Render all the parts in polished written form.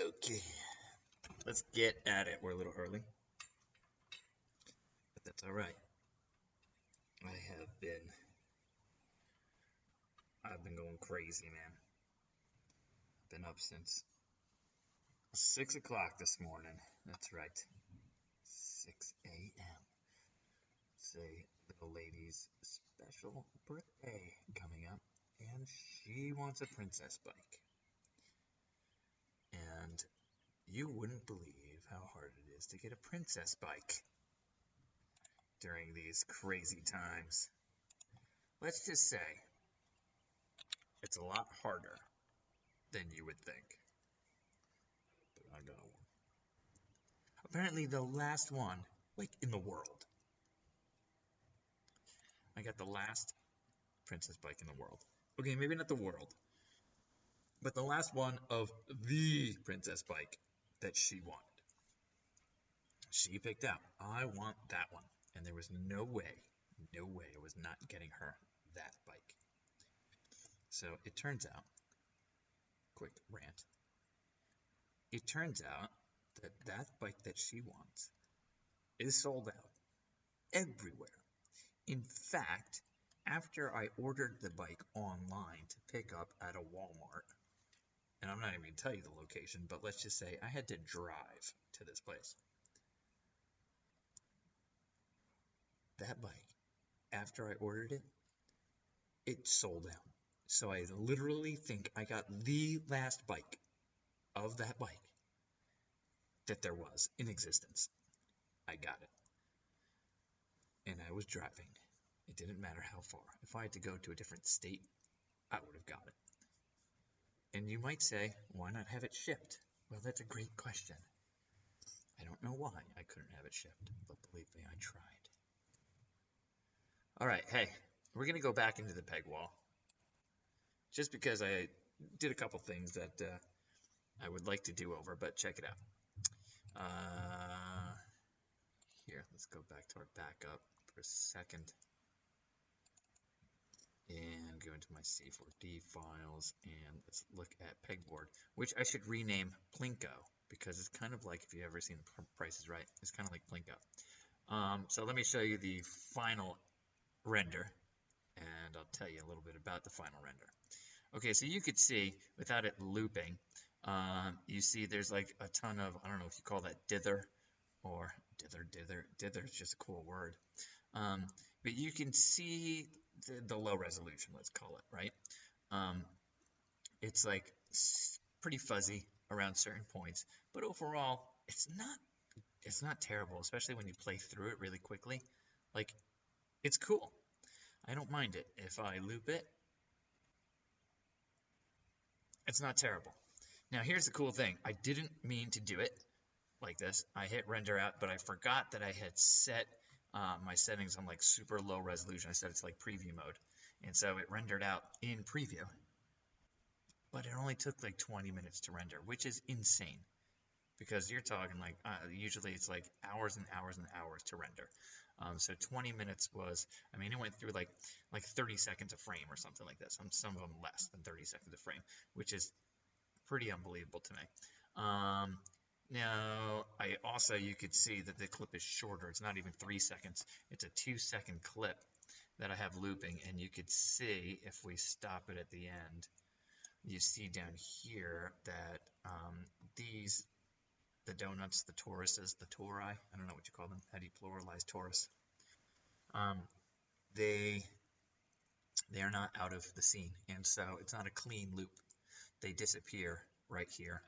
Okay, let's get at it. We're a little early, but that's all right. I've been going crazy, man. Been up since 6 o'clock this morning. That's right, 6 a.m. It's a little lady's special birthday coming up, and she wants a princess bike. And you wouldn't believe how hard it is to get a princess bike during these crazy times. Let's just say it's a lot harder than you would think. But I got one. Apparently the last one, like in the world. I got the last princess bike in the world. Okay, maybe not the world, but the last one of the princess bike that she wanted. She picked out, I want that one. And there was no way I was not getting her that bike. So it turns out, quick rant, it turns out that that bike that she wants is sold out everywhere. In fact, after I ordered the bike online to pick up at a Walmart, and I'm not even going to tell you the location, but let's just say I had to drive to this place. That bike, after I ordered it, it sold out. So I literally think I got the last bike of that bike that there was in existence. I got it. And I was driving. It didn't matter how far. If I had to go to a different state, I would have got it. And you might say, why not have it shipped? Well, that's a great question. I don't know why I couldn't have it shipped, but believe me, I tried. All right, hey, we're going to go back into the peg wall. Just because I did a couple things that I would like to do over, but check it out. Here, let's go back to our backup for a second. And go into my C4D files, and let's look at Pegboard, which I should rename Plinko, because it's kind of like, if you've ever seen Price is Right, it's kind of like Plinko. So let me show you the final render, and I'll tell you a little bit about the final render. Okay, so you could see, without it looping, you see there's like a ton of, I don't know if you call that dither, or dither is just a cool word. But you can see the low resolution, let's call it, right? It's like pretty fuzzy around certain points, but overall, it's not terrible, especially when you play through it really quickly. Like, it's cool. I don't mind it. If I loop it, it's not terrible. Now, here's the cool thing. I didn't mean to do it like this. I hit render out, but I forgot that I had set my settings on like super low resolution. I set it to like preview mode, and so it rendered out in preview, but it only took like 20 minutes to render, which is insane, because you're talking like usually it's like hours and hours and hours to render. So 20 minutes was, I mean, it went through like 30 seconds a frame or something like this. Some of them less than 30 seconds a frame, which is pretty unbelievable to me. Now, you could see that the clip is shorter. It's not even 3 seconds. It's a 2-second clip that I have looping, and you could see, if we stop it at the end, you see down here that the donuts, the toruses, the tori, I don't know what you call them. How do you pluralize torus? They are not out of the scene, and so it's not a clean loop. They disappear right here.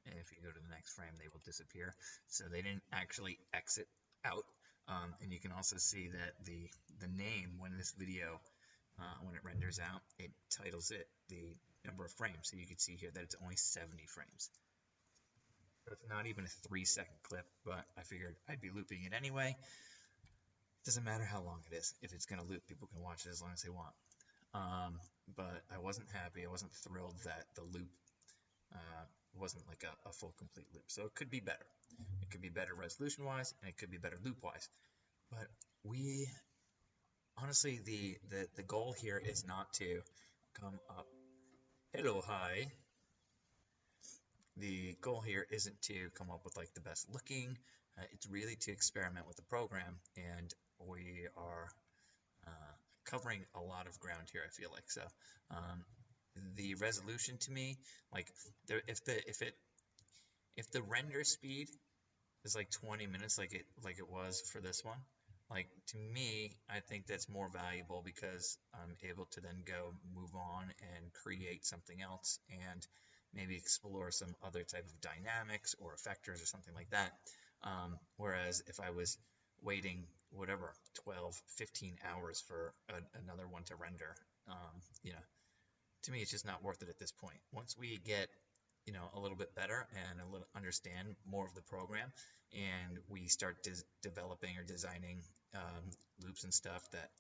And if you go to the next frame, they will disappear. So they didn't actually exit out. And you can also see that the name, when this video, when it renders out, it titles it the number of frames. So you can see here that it's only 70 frames. So it's not even a 3-second clip, but I figured I'd be looping it anyway. Doesn't matter how long it is. If it's going to loop, people can watch it as long as they want. But I wasn't happy. I wasn't thrilled that the loop wasn't like a full complete loop. So it could be better. It could be better resolution wise, and it could be better loop wise. But honestly, the goal here is not to come up. Hello, hi. the goal here isn't to come up with like the best looking, it's really to experiment with the program, and we are covering a lot of ground here, I feel like. So the resolution to me, like if the render speed is like 20 minutes like it was for this one, like to me, I think that's more valuable because I'm able to then go move on and create something else and maybe explore some other type of dynamics or effectors or something like that. Whereas if I was waiting whatever 12, 15 hours for another one to render, you know, to me it's just not worth it at this point. Once we get a little bit better and a little understand more of the program, and we start developing or designing loops and stuff that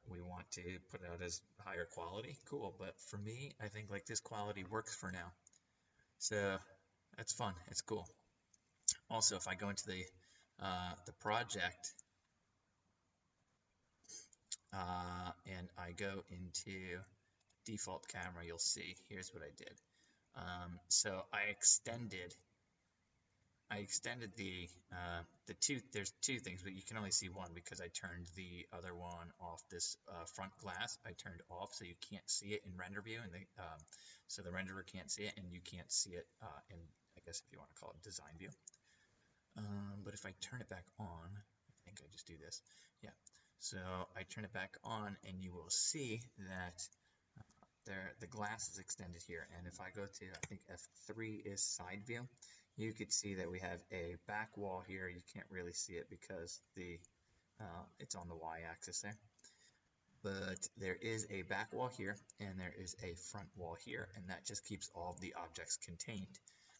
we want to put out as higher quality, cool. But for me, I think like this quality works for now. So that's fun. It's cool. Also, if I go into the project and I go into default camera, you'll see here's what I did. So I extended there's two things, but you can only see one because I turned the other one off. This front glass I turned off, so you can't see it in render view, and so the renderer can't see it, and you can't see it in, I guess if you want to call it design view. But if I turn it back on, I think I just do this. Yeah. So I turn it back on, and you will see that the glass is extended here. And if I go to, I think F3 is side view, you could see that we have a back wall here. You can't really see it because it's on the y-axis there. But there is a back wall here, and there is a front wall here, and that just keeps all of the objects contained.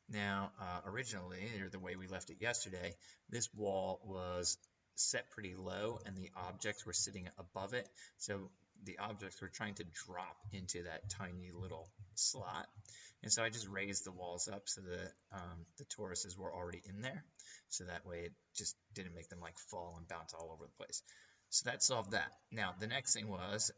Now, originally, or the way we left it yesterday, this wall was set pretty low, and the objects were sitting above it. So the objects were trying to drop into that tiny little slot. And so I just raised the walls up so that the toruses were already in there. So that way it just didn't make them like fall and bounce all over the place. So that solved that. Now, the next thing was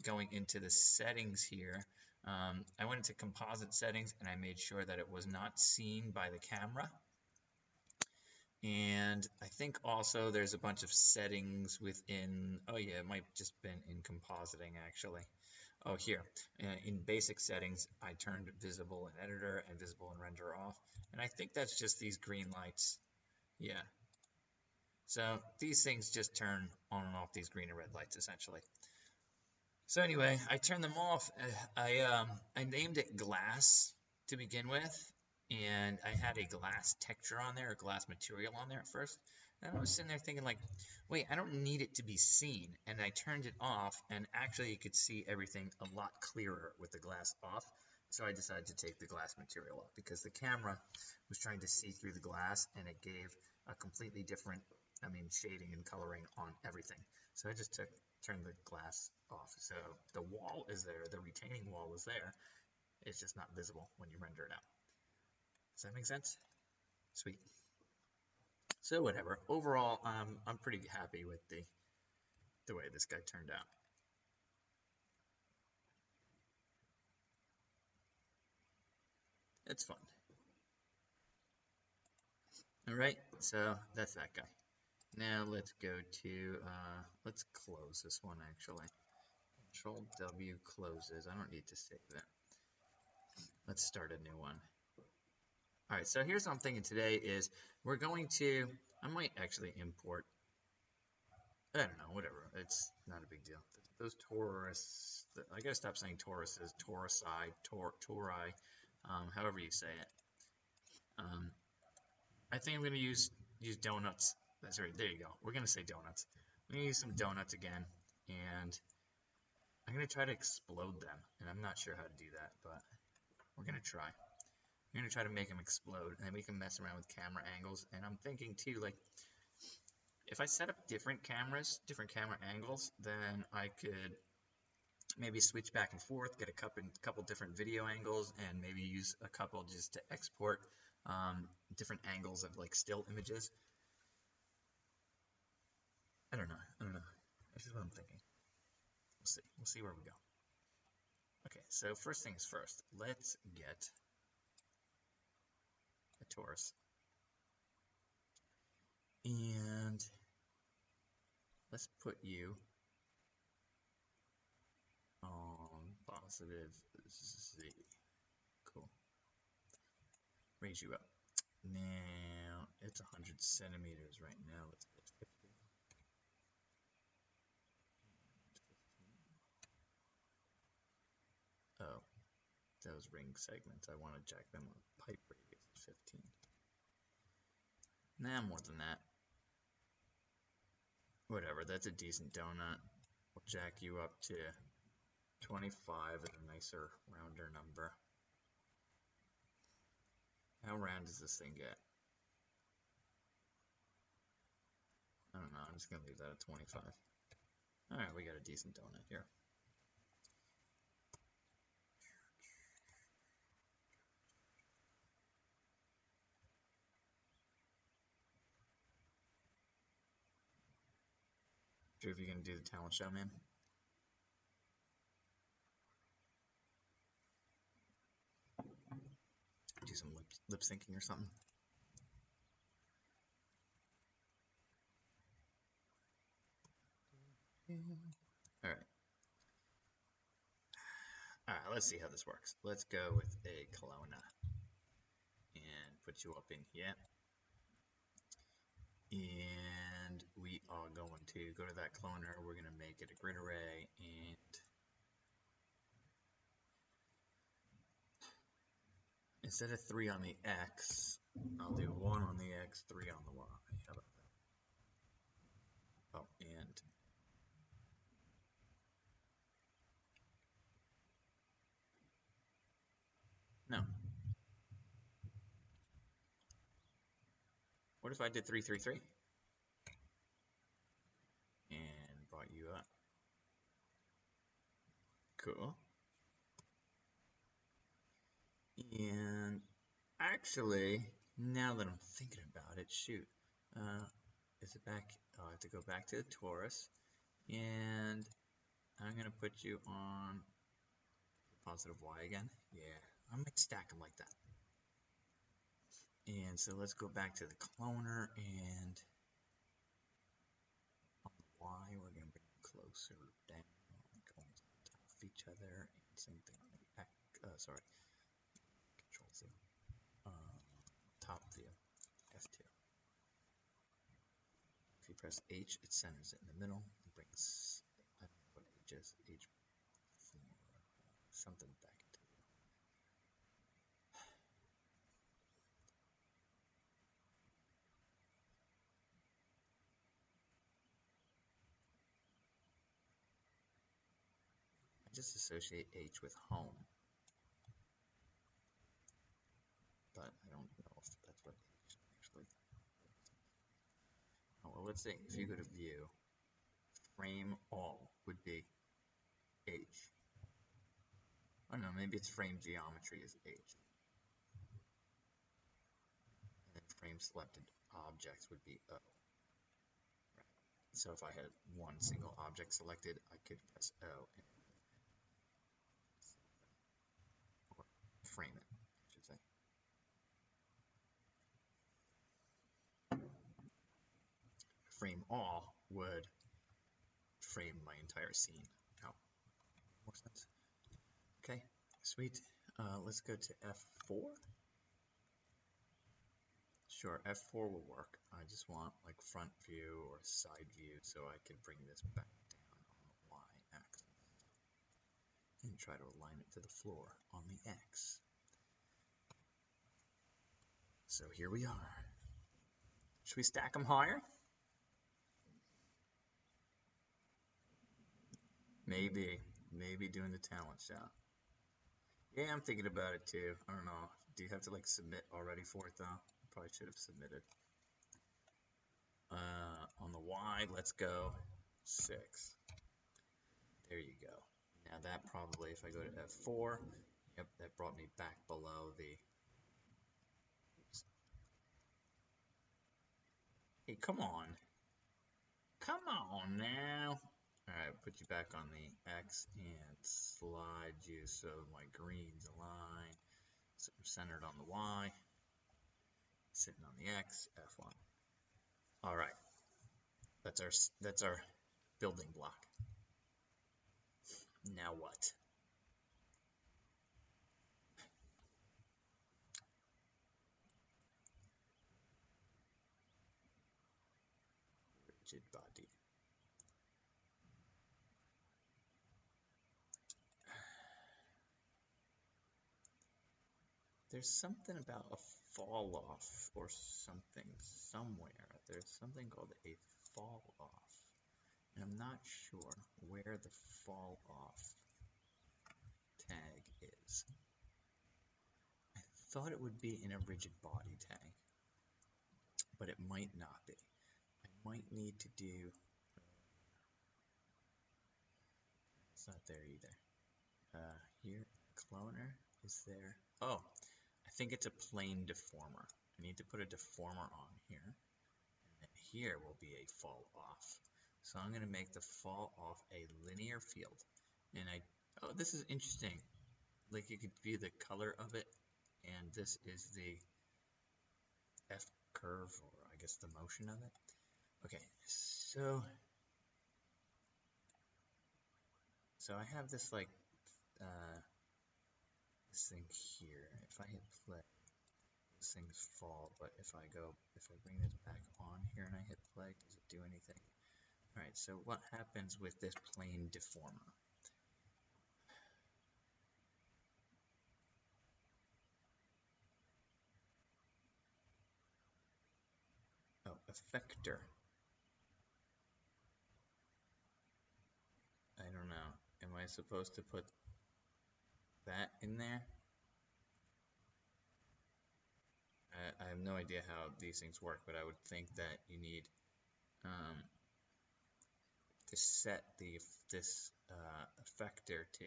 going into the settings here. I went into composite settings and I made sure that it was not seen by the camera. And I think also there's a bunch of settings within, oh yeah, it might have just been in compositing actually. Oh, here, in basic settings, I turned visible in editor and visible in render off. And I think that's just these green lights. Yeah. So these things just turn on and off these green and red lights essentially. So anyway, I turned them off. I named it glass to begin with, and I had a glass texture on there, a glass material on there at first. And I was sitting there thinking like, wait, I don't need it to be seen. And I turned it off, and actually you could see everything a lot clearer with the glass off. So I decided to take the glass material off because the camera was trying to see through the glass, and it gave a completely different, shading and coloring on everything. So I just turned the glass off. So the wall is there, the retaining wall is there. It's just not visible when you render it out. Does that make sense? Sweet. So whatever. Overall, I'm pretty happy with the way this guy turned out. It's fun. All right, so that's that guy. Now let's go to, let's close this one actually. Control W closes. I don't need to save it. Let's start a new one. All right, so here's what I'm thinking today is we're going to, I might actually import, I don't know, whatever. It's not a big deal. Those toruses, I gotta stop saying toruses, torusi, tori, however you say it. I think I'm gonna use donuts. That's right, there you go. We're gonna say donuts. I'm gonna use some donuts again, and I'm gonna try to explode them. And I'm not sure how to do that, but we're gonna try. We're gonna try to make them explode, and then we can mess around with camera angles. And I'm thinking too, like, if I set up different cameras, different camera angles, then I could maybe switch back and forth, get a couple different video angles, and maybe use a couple just to export different angles of like still images. I don't know. This is what I'm thinking. We'll see where we go. Okay, so first things first, let's get a torus. And let's put you on positive Z. Cool. Raise you up. Now, it's 100 centimeters right now. Let's get 50. Oh, those ring segments. I want to jack them up. Pipe radius is 15. Nah, more than that. Whatever, that's a decent donut. We'll jack you up to 25 at a nicer, rounder number. How round does this thing get? I don't know, I'm just going to leave that at 25. Alright, we got a decent donut here. Drew, if you're going to do the talent show, man. Do some lip syncing or something. Alright. Alright, let's see how this works. Let's go with a Kelowna and put you up in here. And we are going to go to that cloner. We're going to make it a grid array, and instead of 3 on the X, I'll do 1 on the X, 3 on the Y. How about that? Oh, and no. What if I did 3, 3, 3? And brought you up. Cool. And actually, now that I'm thinking about it, shoot. Is it back? Oh, I have to go back to the torus. And I'm going to put you on positive Y again. Yeah, I might stack them like that. And so let's go back to the cloner, and on the Y, we're going to bring it closer down, going on top of each other, and same thing on the X, sorry, Control Z, top view, F2. If you press H, it centers it in the middle, and brings, I don't know what H is, H4, something back into view. I just associate H with home, but I don't know if that's what H actually is. Oh, well, let's see. If you go to view, frame all would be H. Oh no, maybe it's frame geometry is H. And then frame selected objects would be O. Right. So if I had one single object selected, I could press O and or frame it, I should say. Frame all would frame my entire scene. Now, more sense? Okay, sweet. Let's go to F4. Sure, F4 will work. I just want like front view or side view so I can bring this back down on the Y-axis and try to align it to the floor on the X. So here we are. Should we stack them higher? Maybe doing the talent shot. Yeah, I'm thinking about it too. I don't know. Do you have to like submit already for it though? Probably should have submitted. On the Y, let's go 6. There you go. Now that probably, if I go to F4, yep, that brought me back below the. Oops. Hey, come on. Come on now. Alright, put you back on the X and slide you so my greens align. So I'm centered on the Y. sitting on the X, F1. All right, that's our building block. Now what? Rigid body. There's something about a fall off or something somewhere. There's something called a fall off. And I'm not sure where the fall off tag is. I thought it would be in a rigid body tag, but it might not be. I might need to do, it's not there either. Here, cloner is there. Oh, I think it's a plane deformer. I need to put a deformer on here, and then here will be a fall off. So I'm going to make the fall off a linear field. And oh, this is interesting. Like you could view the color of it, and this is the F curve, or I guess the motion of it. Okay, so I have this like this thing here. If I hit play, these things fall, but if I bring this back on here and I hit play, does it do anything? Alright, so what happens with this plane deformer? Oh, effector. I don't know. Am I supposed to put that in there? I have no idea how these things work, but I would think that you need to set this effector to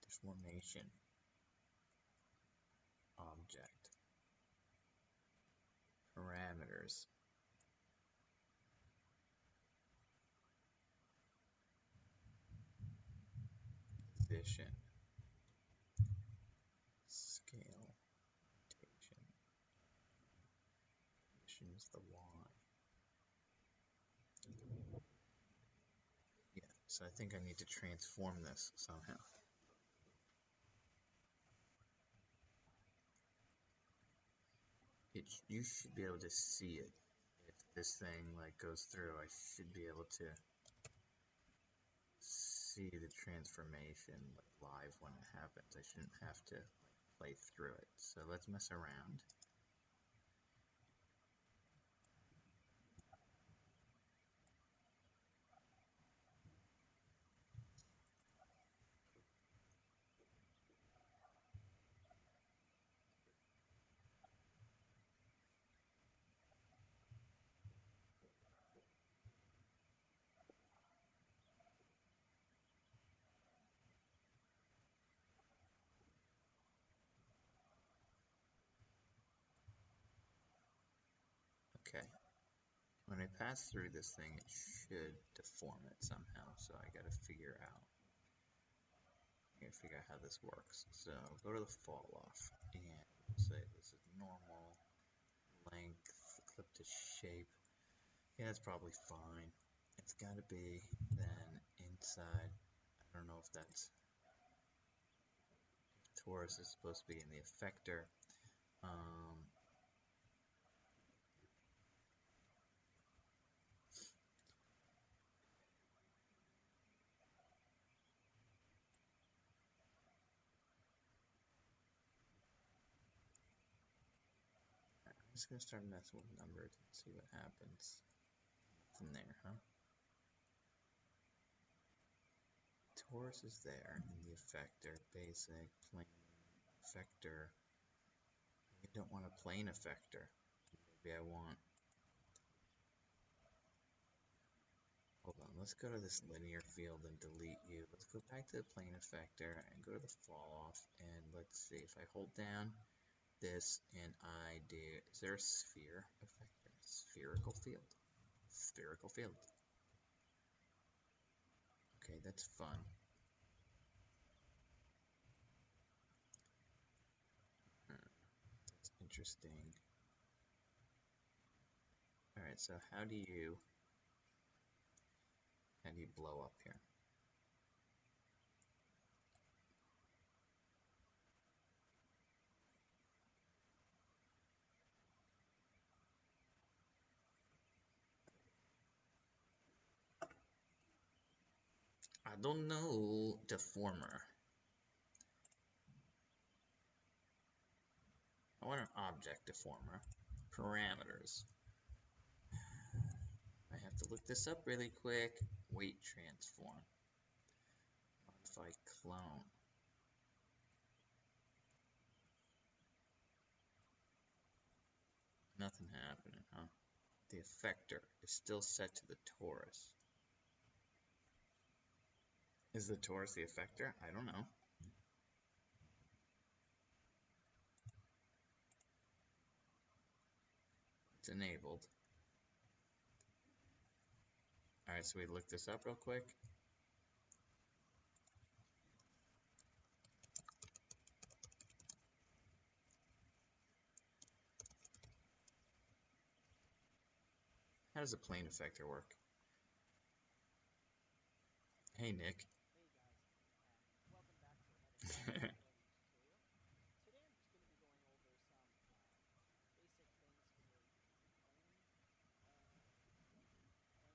deformation object parameters. Position, scale, rotation. Position is the Y. Yeah, so I think I need to transform this somehow. You should be able to see it. If this thing like goes through, I should be able to see the transformation like live when it happens. I shouldn't have to like play through it. So let's mess around. Okay. When I pass through this thing, it should deform it somehow. So I gotta figure out how this works. So go to the fall off and say this is normal length, clip to shape. Yeah, that's probably fine. It's got to be then inside. I don't know if that's torus is supposed to be in the effector. I'm just gonna start messing with numbers and see what happens from there, huh? Torus is there in the effector, basic, plane, effector. I don't want a plane effector. Maybe I want. Hold on, let's go to this linear field and delete you. Let's go back to the plane effector and go to the fall off, and let's see if I hold down this and I do, is there a sphere effector? Spherical field. Spherical field. Okay, that's fun. That's interesting. Alright, so how do you blow up here? I don't know. Deformer. I want an object deformer. Parameters. I have to look this up really quick. Weight transform. Modify clone. Nothing happening, huh? The effector is still set to the torus. Is the torus the effector? I don't know. It's enabled. Alright, so we look this up real quick. How does a plane effector work? Hey, Nick. Hey guys, and welcome back to another tutorial. Today I'm just going to be going over some basic things for the plane effector,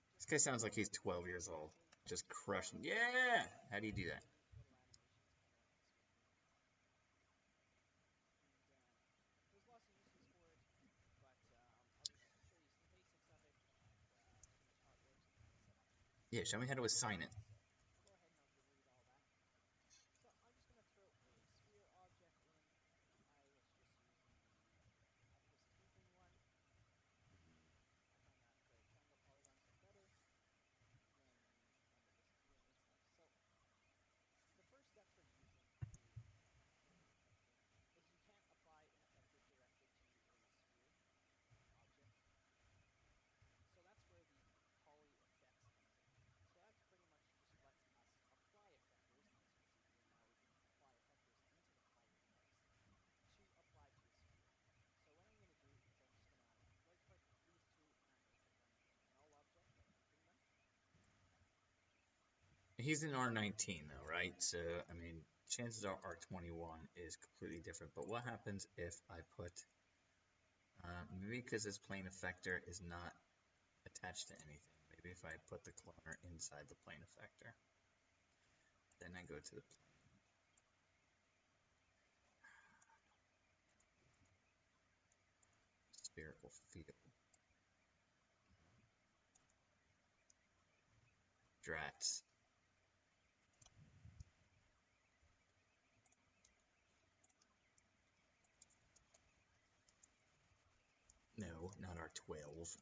and This just guy to sounds like he's show 12 years old. quickly Just how crushing. Yeah! How do you do that? some neat little animations kind of mess with me. And there's lots of uses for it, but I'll just show you some basics of it and pretty much how it works and how to set up Yeah, show me how to assign it. So I'll go ahead and I'll delete all that. So I'm just going to throw a sphere object in. I was just using the octopus twinkling one. I find that the triangle polygons look better when on the disappearing and stuff. So the first step for using a plane effector is you can't apply an effector directly to a sphere object. So that's where the poly effects comes in. So that's pretty much just lets us apply effectors, and as you can see here now we can apply effectors into the poly effects to apply to a sphere. So what I'm going to do is I'm just going to right click these two and I'm going to put them in a null object by grouping them. He's in R19 though, right? So, I mean, chances are R21 is completely different. But what happens if I put, maybe because this plane effector is not attached to anything. Maybe if I put the cloner inside the plane effector. Then I go to the spherical field. Drats. No, not R12.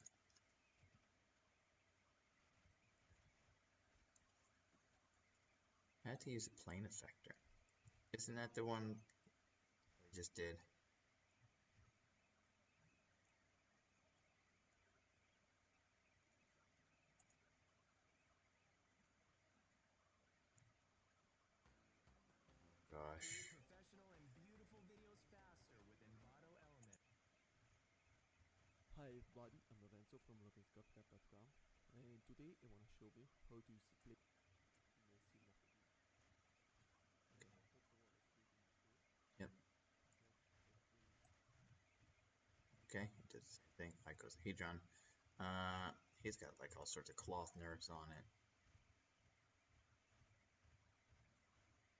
I had to use a plane effector. Isn't that the one we just did? Gosh. Professional and beautiful videos faster with Envato Element. Hi everybody, I'm Lorenzo from LorenzCapCut.com, and today I want to show you how to split the scene of the video. First of all, let's click on the sphere. Yep. Let's freeze. Okay, it did the same thing. Icosahedron. He's got like all sorts of cloth nerves on it.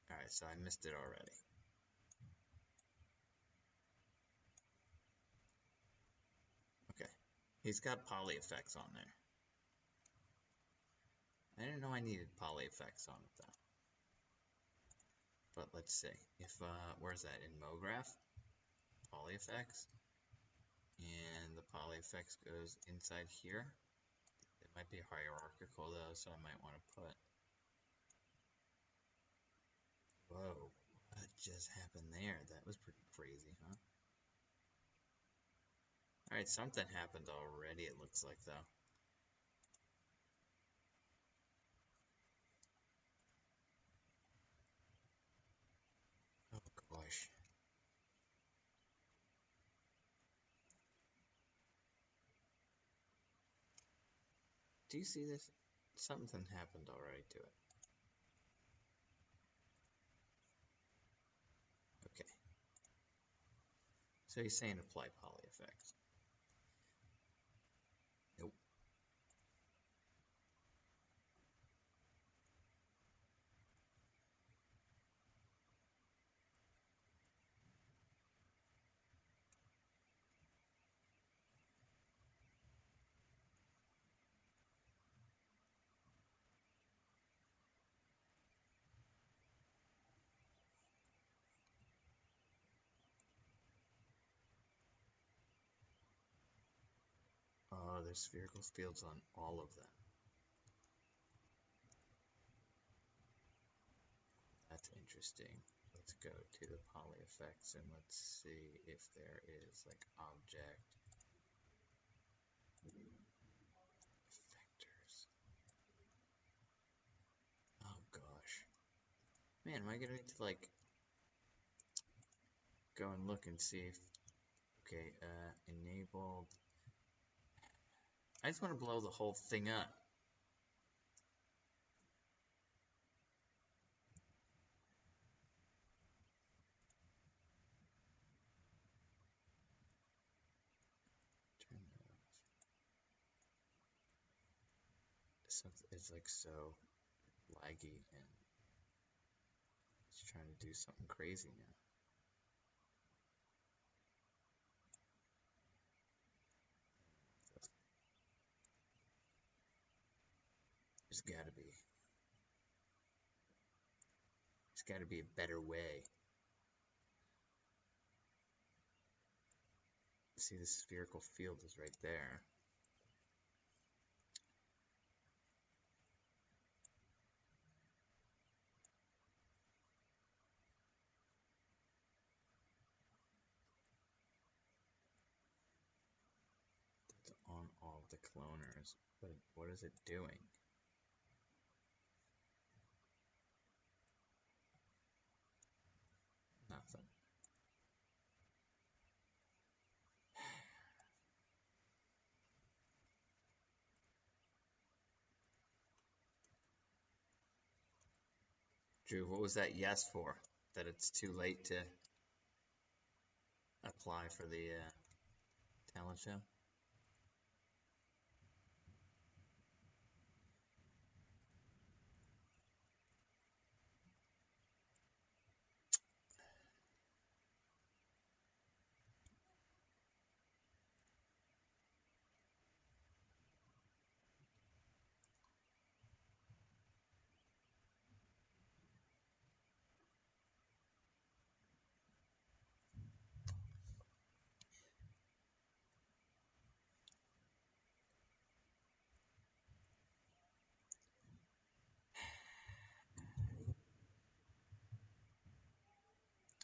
Alright, so I missed it already. Okay. He's got poly effects on there. I didn't know I needed poly effects on it though. But let's see. If where's that? In MoGraph? Poly effects. And the poly effects goes inside here. It might be hierarchical though, so I might want to put. Whoa, what just happened there? That was pretty crazy, huh? Alright, something happened already, it looks like, though. Oh, gosh. Do you see this? Something happened already to it. Okay. So he's saying apply poly effects. Nope. Oh, there's spherical fields on all of them. That's interesting. Let's go to the poly effects and let's see if there is like object effectors. Oh gosh. Man, am I gonna need to like go and look and see if okay, enabled. I just want to blow the whole thing up. Turn that off. It's like so laggy and it's trying to do something crazy now. There's gotta be a better way. See, the spherical field is right there. It's on all the cloners, but what is it doing? Nothing. Drew, what was that yes for? That it's too late to apply for the talent show?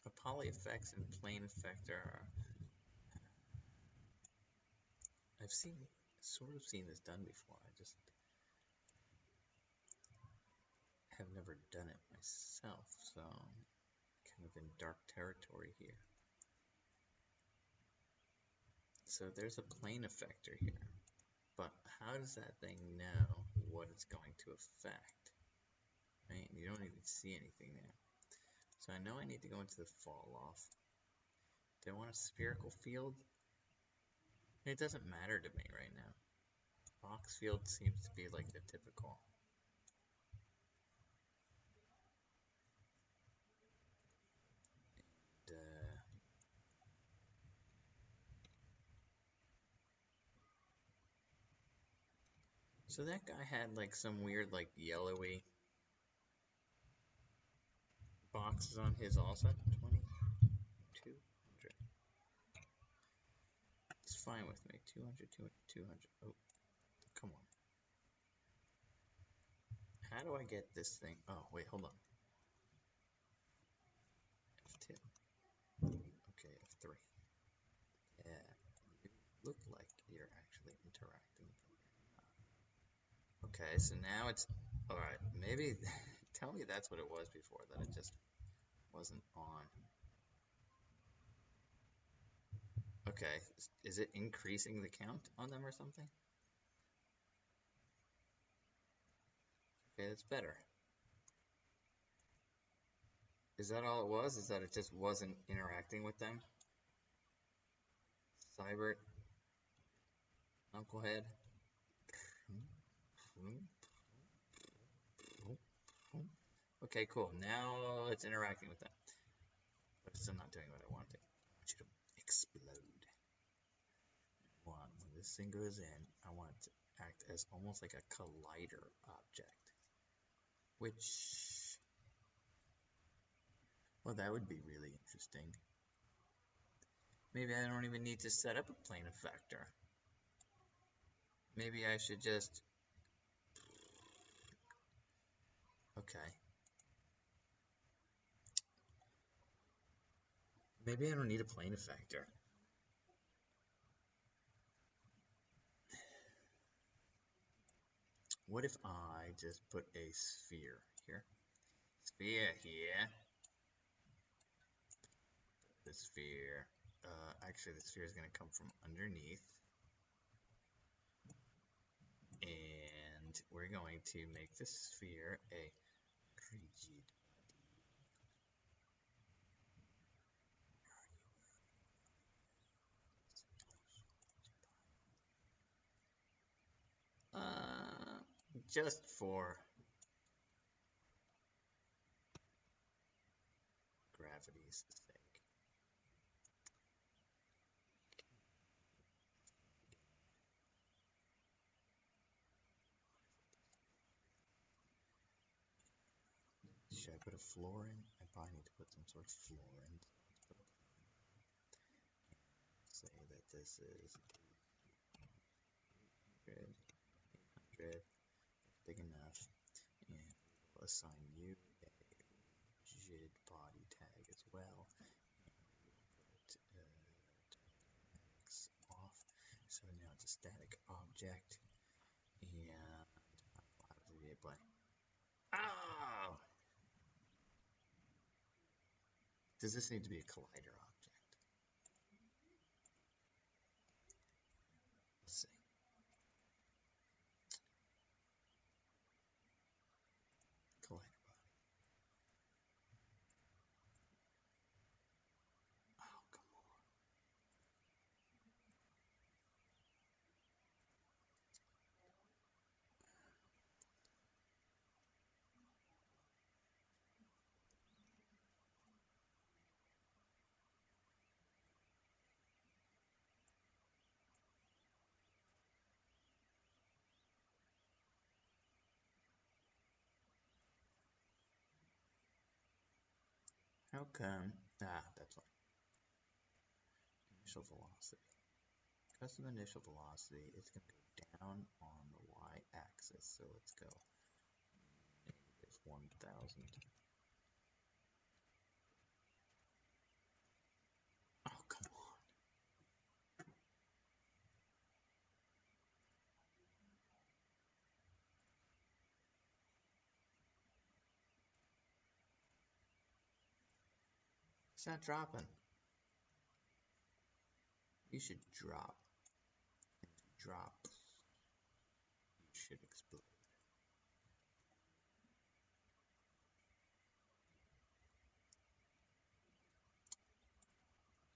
A poly effects and plane effector are... I've sort of seen this done before. I just have never done it myself, so kind of in dark territory here. So there's a plane effector here, but how does that thing know what it's going to affect? Right? You don't even see anything there. So I know I need to go into the fall off. Do I want a spherical field? It doesn't matter to me right now. Box field seems to be like the typical. And, so that guy had like some weird like yellowy boxes on his also. 2200. It's fine with me. 200, 200, 200. Oh, come on. How do I get this thing? Oh, wait, hold on. F2. Okay, F3. Yeah, you look like you're actually interacting. Okay, so now it's... Alright, maybe... Tell me that's what it was before, that it just wasn't on. Okay, is it increasing the count on them or something? it's better. Is that all it was? Is that it just wasn't interacting with them? Cybert, Knucklehead. Okay, cool. Now it's interacting with them. But it's still not doing what I wanted. I want you to explode. When this thing goes in, I want it to act as almost like a collider object. Which, well, that would be really interesting. Maybe I don't even need to set up a plane effector. Maybe I should just... Okay. Maybe I don't need a plane effector. What if I just put a sphere here? Sphere here. The sphere. Actually, the sphere is going to come from underneath. And we're going to make the sphere a rigid just for gravity's sake. Should I put a floor in? I probably need to put some sort of floor in. Say that this is 800, 800, big enough, and we'll assign you a rigid body tag as well. And we'll put X off, so now it's a static object, and how does the VA play? Oh! Does this need to be a collider object? Let's see. Collider body. Oh, come on. How come? That's why. Initial velocity. Custom initial velocity is going to go down on the y-axis. So let's go -1,000. Oh, come on. It's not dropping. You should drop. And to drop, you should explode.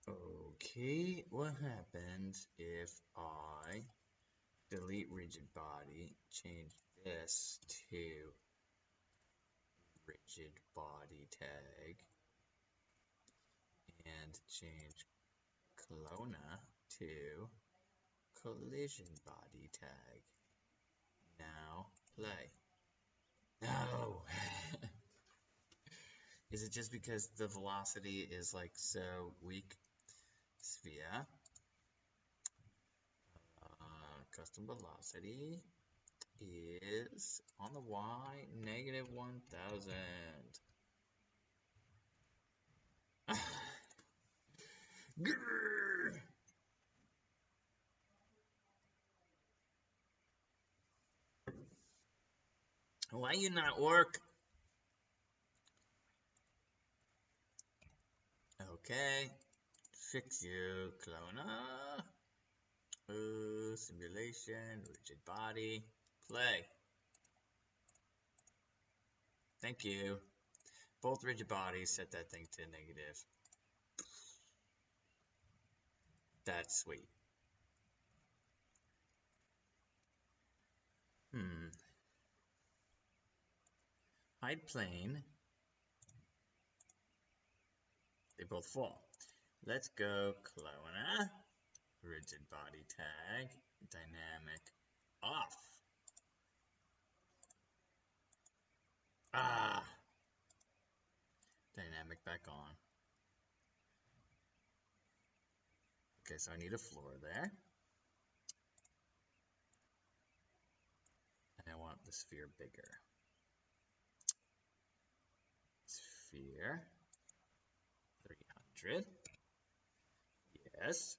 Okay, what happens if I delete rigid body, change this to rigid body tag, and change Clona to collision body tag? Now play. No! Is it just because the velocity is like so weak? Sphere. Custom velocity is on the y -1,000. Grrr! Why you not work? Okay, fix you, Clona. Simulation, rigid body, play. Thank you. Both rigid bodies, set that thing to negative. That's sweet. Hide plane. They both fall. Let's go Clona. Rigid body tag. Dynamic off. Ah! Dynamic back on. Okay, so I need a floor there. And I want the sphere bigger. Sphere. 300. Yes.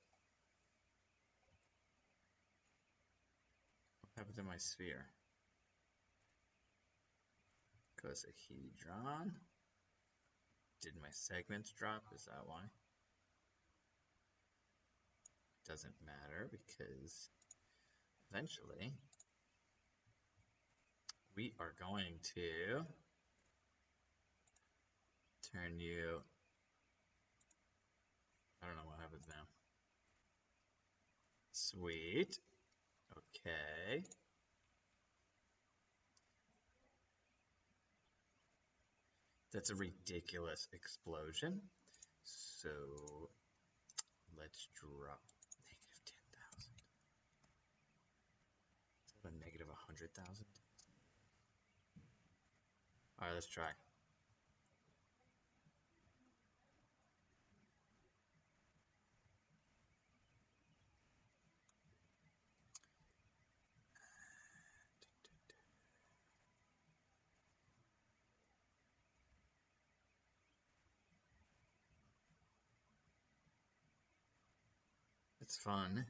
What happened to my sphere? Cosahedron. Did my segments drop? Is that why? Doesn't matter because eventually we are going to turn you. I don't know what happens now. Sweet. Okay. That's a ridiculous explosion. So let's drop negative 10,000. Is that a negative 100,000? All right, let's try. It's fun.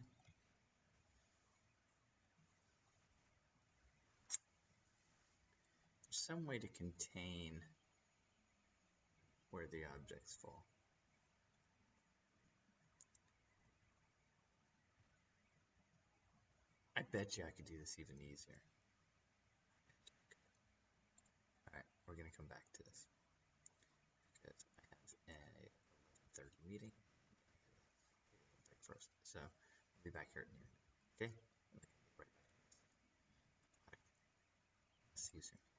There's some way to contain where the objects fall. I bet you I could do this even easier. Alright, we're going to come back to this. Because I have a 30 meeting. Break first. So I'll be back here at noon. Okay? Right back to this. Alright. See you soon.